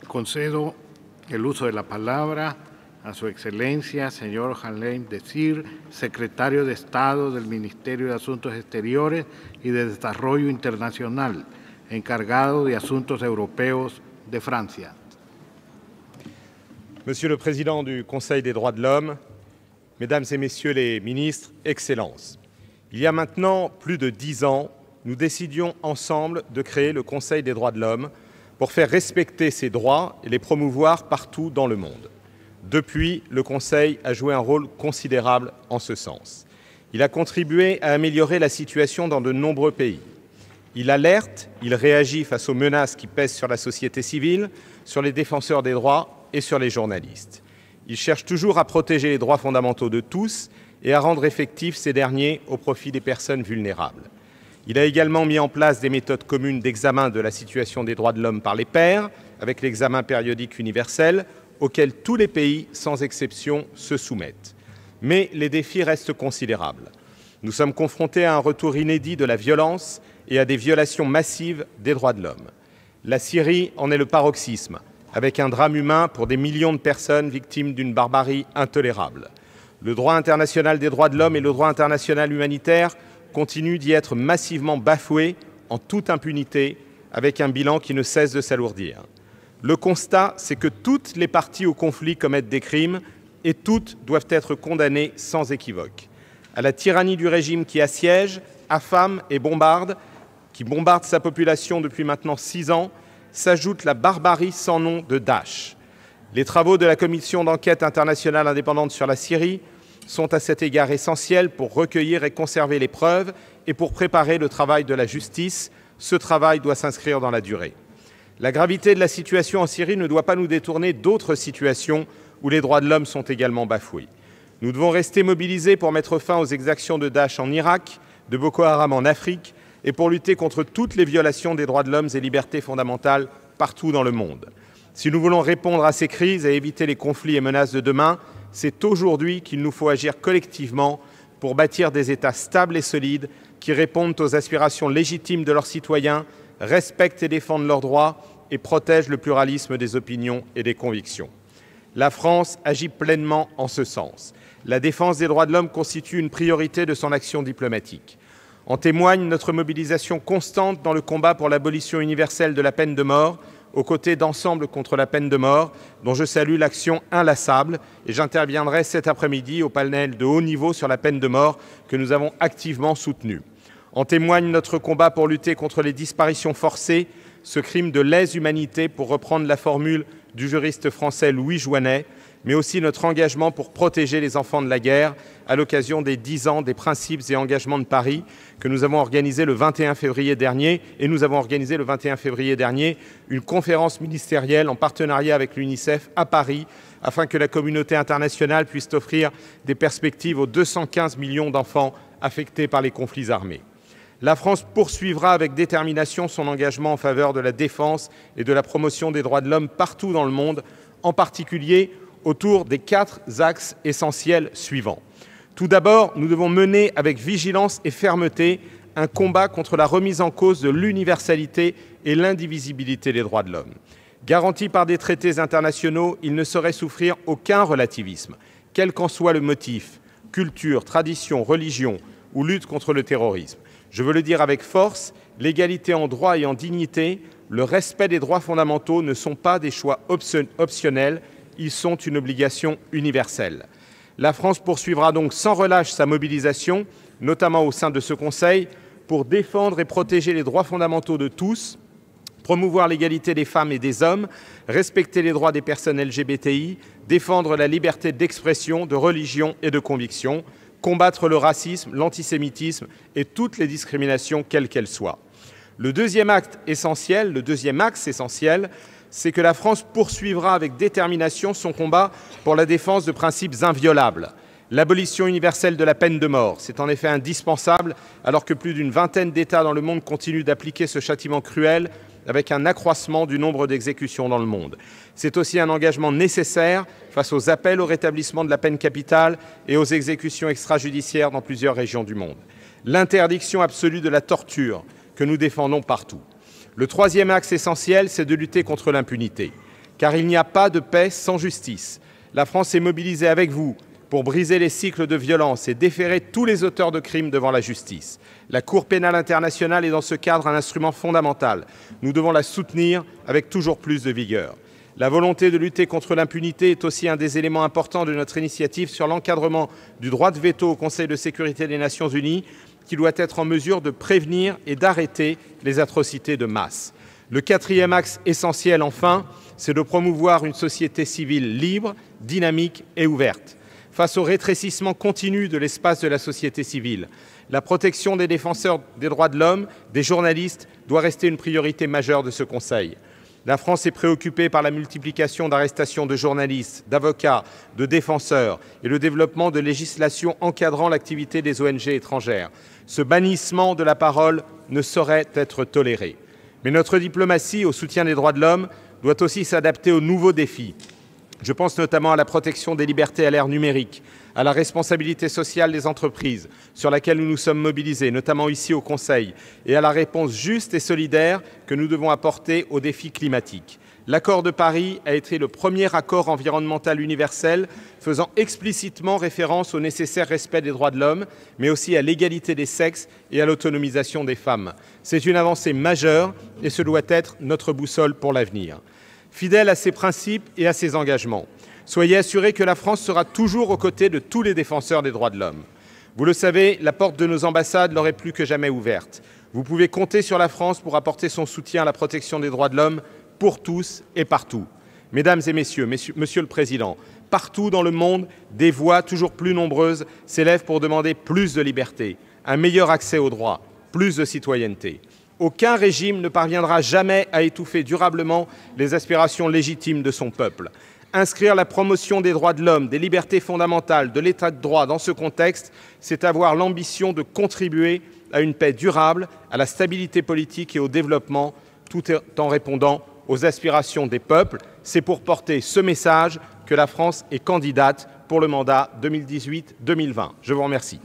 Concedo el uso de la palabra a Su Excelencia, señor Haleem Désir, secretario de Estado del Ministerio de Asuntos Exteriores y de Desarrollo Internacional, encargado de Asuntos Europeos de Francia. Monsieur le Président du Conseil des droits de l'homme, Mesdames et Messieurs les ministres, Excellences, il y a maintenant plus de 10 ans, nous décidions ensemble de créer le Conseil des droits de l'homme pour faire respecter ces droits et les promouvoir partout dans le monde. Depuis, le Conseil a joué un rôle considérable en ce sens. Il a contribué à améliorer la situation dans de nombreux pays. Il alerte, il réagit face aux menaces qui pèsent sur la société civile, sur les défenseurs des droits et sur les journalistes. Il cherche toujours à protéger les droits fondamentaux de tous et à rendre effectifs ces derniers au profit des personnes vulnérables. Il a également mis en place des méthodes communes d'examen de la situation des droits de l'homme par les pairs, avec l'examen périodique universel, auquel tous les pays, sans exception, se soumettent. Mais les défis restent considérables. Nous sommes confrontés à un retour inédit de la violence et à des violations massives des droits de l'homme. La Syrie en est le paroxysme, avec un drame humain pour des millions de personnes victimes d'une barbarie intolérable. Le droit international des droits de l'homme et le droit international humanitaire continuent d'y être massivement bafoués en toute impunité, avec un bilan qui ne cesse de s'alourdir. Le constat, c'est que toutes les parties au conflit commettent des crimes et toutes doivent être condamnées sans équivoque. À la tyrannie du régime qui assiège, affame et qui bombarde sa population depuis maintenant 6 ans, s'ajoute la barbarie sans nom de Daesh. Les travaux de la commission d'enquête internationale indépendante sur la Syrie sont à cet égard essentiels pour recueillir et conserver les preuves et pour préparer le travail de la justice. Ce travail doit s'inscrire dans la durée. La gravité de la situation en Syrie ne doit pas nous détourner d'autres situations où les droits de l'homme sont également bafoués. Nous devons rester mobilisés pour mettre fin aux exactions de Daesh en Irak, de Boko Haram en Afrique et pour lutter contre toutes les violations des droits de l'homme et libertés fondamentales partout dans le monde. Si nous voulons répondre à ces crises et éviter les conflits et menaces de demain, c'est aujourd'hui qu'il nous faut agir collectivement pour bâtir des États stables et solides qui répondent aux aspirations légitimes de leurs citoyens, respectent et défendent leurs droits et protègent le pluralisme des opinions et des convictions. La France agit pleinement en ce sens. La défense des droits de l'homme constitue une priorité de son action diplomatique. En témoigne notre mobilisation constante dans le combat pour l'abolition universelle de la peine de mort, aux côtés d'Ensemble contre la peine de mort, dont je salue l'action inlassable, et j'interviendrai cet après-midi au panel de haut niveau sur la peine de mort que nous avons activement soutenu. En témoigne notre combat pour lutter contre les disparitions forcées, ce crime de lèse-humanité, pour reprendre la formule du juriste français Louis Jouanet, mais aussi notre engagement pour protéger les enfants de la guerre à l'occasion des 10 ans des principes et engagements de Paris que nous avons organisé le 21 février dernier. Et nous avons organisé le 21 février dernier une conférence ministérielle en partenariat avec l'UNICEF à Paris afin que la communauté internationale puisse offrir des perspectives aux 215 millions d'enfants affectés par les conflits armés. La France poursuivra avec détermination son engagement en faveur de la défense et de la promotion des droits de l'homme partout dans le monde, en particulier autour des 4 axes essentiels suivants. Tout d'abord, nous devons mener avec vigilance et fermeté un combat contre la remise en cause de l'universalité et l'indivisibilité des droits de l'homme. Garantis par des traités internationaux, ils ne sauraient souffrir aucun relativisme, quel qu'en soit le motif, culture, tradition, religion ou lutte contre le terrorisme. Je veux le dire avec force, l'égalité en droit et en dignité, le respect des droits fondamentaux ne sont pas des choix optionnels, ils sont une obligation universelle. La France poursuivra donc sans relâche sa mobilisation, notamment au sein de ce Conseil, pour défendre et protéger les droits fondamentaux de tous, promouvoir l'égalité des femmes et des hommes, respecter les droits des personnes LGBTI, défendre la liberté d'expression, de religion et de conviction, combattre le racisme, l'antisémitisme et toutes les discriminations, quelles qu'elles soient. Le deuxième axe essentiel, c'est que la France poursuivra avec détermination son combat pour la défense de principes inviolables. L'abolition universelle de la peine de mort, c'est en effet indispensable alors que plus d'une vingtaine d'États dans le monde continuent d'appliquer ce châtiment cruel avec un accroissement du nombre d'exécutions dans le monde. C'est aussi un engagement nécessaire face aux appels au rétablissement de la peine capitale et aux exécutions extrajudiciaires dans plusieurs régions du monde. L'interdiction absolue de la torture que nous défendons partout. Le troisième axe essentiel, c'est de lutter contre l'impunité. car il n'y a pas de paix sans justice. La France est mobilisée avec vous pour briser les cycles de violence et déférer tous les auteurs de crimes devant la justice. La Cour pénale internationale est dans ce cadre un instrument fondamental. Nous devons la soutenir avec toujours plus de vigueur. La volonté de lutter contre l'impunité est aussi un des éléments importants de notre initiative sur l'encadrement du droit de veto au Conseil de sécurité des Nations Unies, qui doit être en mesure de prévenir et d'arrêter les atrocités de masse. Le quatrième axe essentiel, enfin, c'est de promouvoir une société civile libre, dynamique et ouverte. Face au rétrécissement continu de l'espace de la société civile, la protection des défenseurs des droits de l'homme, des journalistes, doit rester une priorité majeure de ce Conseil. La France est préoccupée par la multiplication d'arrestations de journalistes, d'avocats, de défenseurs et le développement de législation encadrant l'activité des ONG étrangères. Ce bannissement de la parole ne saurait être toléré. Mais notre diplomatie au soutien des droits de l'homme doit aussi s'adapter aux nouveaux défis. Je pense notamment à la protection des libertés à l'ère numérique, à la responsabilité sociale des entreprises, sur laquelle nous nous sommes mobilisés, notamment ici au Conseil, et à la réponse juste et solidaire que nous devons apporter aux défis climatiques. L'accord de Paris a été le premier accord environnemental universel faisant explicitement référence au nécessaire respect des droits de l'homme, mais aussi à l'égalité des sexes et à l'autonomisation des femmes. C'est une avancée majeure et ce doit être notre boussole pour l'avenir. Fidèle à ses principes et à ses engagements, soyez assurés que la France sera toujours aux côtés de tous les défenseurs des droits de l'homme. Vous le savez, la porte de nos ambassades leur est plus que jamais ouverte. Vous pouvez compter sur la France pour apporter son soutien à la protection des droits de l'homme pour tous et partout. Mesdames et messieurs, Monsieur le Président, partout dans le monde, des voix toujours plus nombreuses s'élèvent pour demander plus de liberté, un meilleur accès aux droits, plus de citoyenneté. Aucun régime ne parviendra jamais à étouffer durablement les aspirations légitimes de son peuple. Inscrire la promotion des droits de l'homme, des libertés fondamentales, de l'état de droit dans ce contexte, c'est avoir l'ambition de contribuer à une paix durable, à la stabilité politique et au développement, tout en répondant aux aspirations des peuples. C'est pour porter ce message que la France est candidate pour le mandat 2018-2020. Je vous remercie.